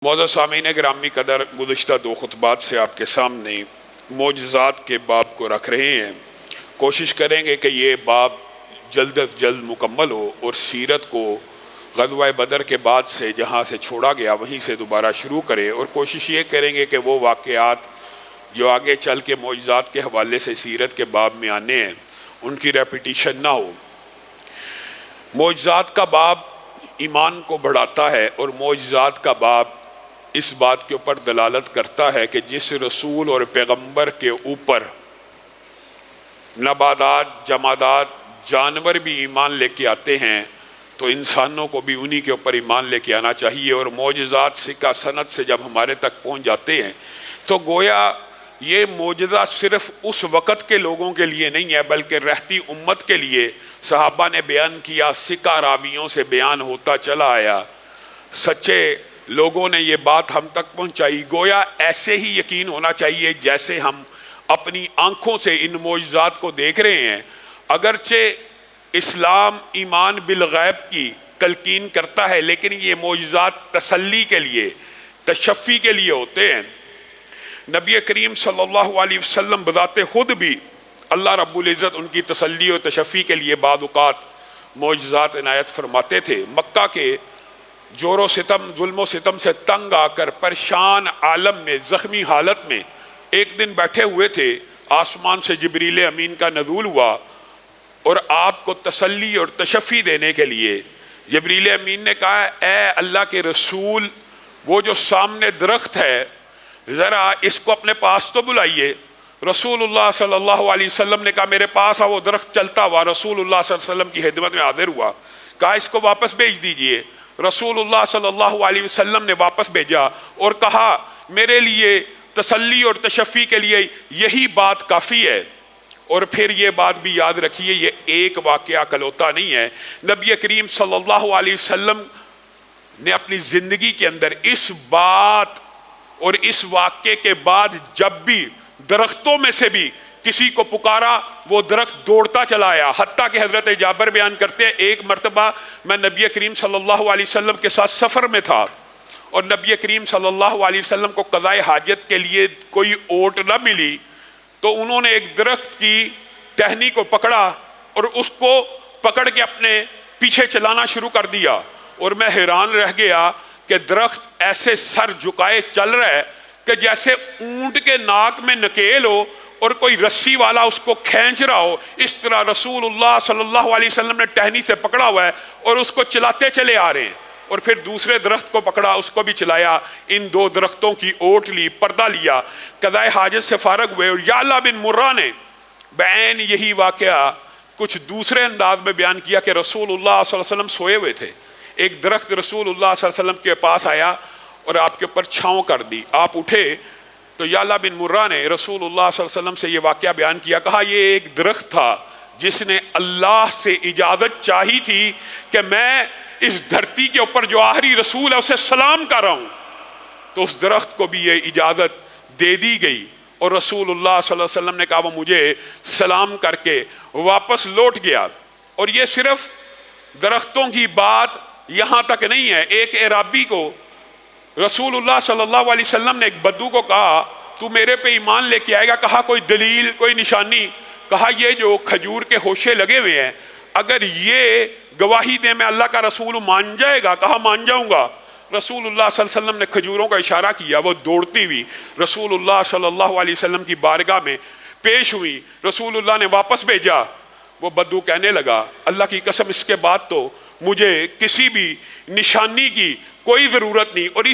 معزز سامعین گرامی قدر، گزشتہ دو خطبات سے آپ کے سامنے معجزات کے باب کو رکھ رہے ہیں۔ کوشش کریں گے کہ یہ باب جلد از جلد مکمل ہو اور سیرت کو غزوہ بدر کے بعد سے جہاں سے چھوڑا گیا وہیں سے دوبارہ شروع کرے، اور کوشش یہ کریں گے کہ وہ واقعات جو آگے چل کے معجزات کے حوالے سے سیرت کے باب میں آنے ہیں ان کی ریپیٹیشن نہ ہو۔ معجزات کا باب ایمان کو بڑھاتا ہے، اور معجزات کا باب اس بات کے اوپر دلالت کرتا ہے کہ جس رسول اور پیغمبر کے اوپر نباتات، جمادات، جانور بھی ایمان لے کے آتے ہیں تو انسانوں کو بھی انہی کے اوپر ایمان لے کے آنا چاہیے۔ اور معجزات سکہ سند سے جب ہمارے تک پہنچ جاتے ہیں تو گویا یہ معجزہ صرف اس وقت کے لوگوں کے لیے نہیں ہے بلکہ رہتی امت کے لیے صحابہ نے بیان کیا، سکہ راویوں سے بیان ہوتا چلا آیا، سچے لوگوں نے یہ بات ہم تک پہنچائی۔ گویا ایسے ہی یقین ہونا چاہیے جیسے ہم اپنی آنکھوں سے ان معجزات کو دیکھ رہے ہیں۔ اگرچہ اسلام ایمان بالغیب کی تلقین کرتا ہے لیکن یہ معجزات تسلی کے لیے، تشفی کے لیے ہوتے ہیں۔ نبی کریم صلی اللہ علیہ وسلم بذات خود بھی اللہ رب العزت ان کی تسلی اور تشفی کے لیے بعض اوقات معجزات عنایت فرماتے تھے۔ مکہ کے جور و ستم، ظلم و ستم سے تنگ آ کر پریشان عالم میں، زخمی حالت میں ایک دن بیٹھے ہوئے تھے، آسمان سے جبریل امین کا نزول ہوا اور آپ کو تسلی اور تشفی دینے کے لیے جبریل امین نے کہا، اے اللہ کے رسول، وہ جو سامنے درخت ہے ذرا اس کو اپنے پاس تو بلائیے۔ رسول اللہ صلی اللہ علیہ وسلم نے کہا میرے پاس آ۔ وہ درخت چلتا ہوا رسول اللہ صلی اللہ علیہ وسلم کی خدمت میں حاضر ہوا، کہا اس کو واپس بھیج دیجئے۔ رسول اللہ صلی اللہ علیہ وسلم نے واپس بھیجا اور کہا میرے لیے تسلی اور تشفی کے لیے یہی بات کافی ہے۔ اور پھر یہ بات بھی یاد رکھیے، یہ ایک واقعہ کلوتا نہیں ہے۔ نبی کریم صلی اللہ علیہ وسلم نے اپنی زندگی کے اندر اس بات اور اس واقعے کے بعد جب بھی درختوں میں سے بھی کسی کو پکارا وہ درخت دوڑتا چلا آیا، حتیٰ کہ حضرت جابر بیان کرتے ہیں ایک مرتبہ میں نبی کریم صلی اللہ علیہ وسلم کے ساتھ سفر میں تھا اور نبی کریم صلی اللہ علیہ وسلم کو قضائے حاجت کے لیے کوئی اوٹ نہ ملی تو انہوں نے ایک درخت کی ٹہنی کو پکڑا اور اس کو پکڑ کے اپنے پیچھے چلانا شروع کر دیا، اور میں حیران رہ گیا کہ درخت ایسے سر جھکائے چل رہا ہے کہ جیسے اونٹ کے ناک میں نکیل ہو اور کوئی رسی والا اس کو کھینچ رہا ہو۔ اس طرح رسول اللہ صلی اللہ علیہ وسلم نے ٹہنی سے پکڑا ہوا ہے اور اس کو چلاتے چلے آ رہے ہیں، اور پھر دوسرے درخت کو پکڑا، اس کو بھی چلایا، ان دو درختوں کی اوٹ لی، پردہ لیا، قضائے حاجت سے فارغ ہوئے۔ اور یعلا بن مرہ نے بعین یہی واقعہ کچھ دوسرے انداز میں بیان کیا کہ رسول اللہ صلی اللہ علیہ وسلم سوئے ہوئے تھے، ایک درخت رسول اللہ صلی اللہ علیہ وسلم کے پاس آیا اور آپ کے اوپر چھاؤں کر دی، آپ اٹھے تو یعلا بن مرہ نے رسول اللہ صلی اللہ علیہ وسلم سے یہ واقعہ بیان کیا، کہا یہ ایک درخت تھا جس نے اللہ سے اجازت چاہی تھی کہ میں اس دھرتی کے اوپر جو آخری رسول ہے اسے سلام کر رہا ہوں، تو اس درخت کو بھی یہ اجازت دے دی گئی اور رسول اللہ صلی اللہ علیہ وسلم نے کہا وہ مجھے سلام کر کے واپس لوٹ گیا۔ اور یہ صرف درختوں کی بات یہاں تک نہیں ہے، ایک اعرابی کو رسول اللہ صلی اللہ علیہ وسلم نے ایک بدو کو کہا تو میرے پہ ایمان لے کے آئے گا؟ کہا کوئی دلیل، کوئی نشانی؟ کہا یہ جو کھجور کے ہوشے لگے ہوئے ہیں اگر یہ گواہی دے میں اللہ کا رسول مان جائے گا؟ کہا مان جاؤں گا۔ رسول اللہ صلی اللہ علیہ وسلم نے کھجوروں کا اشارہ کیا، وہ دوڑتی ہوئی رسول اللہ صلی اللہ علیہ وسلم کی بارگاہ میں پیش ہوئی، رسول اللہ نے واپس بھیجا۔ وہ بدو کہنے لگا اللہ کی قسم اس کے بعد تو مجھے کسی بھی نشانی کی کوئی ضرورت نہیں، اور اس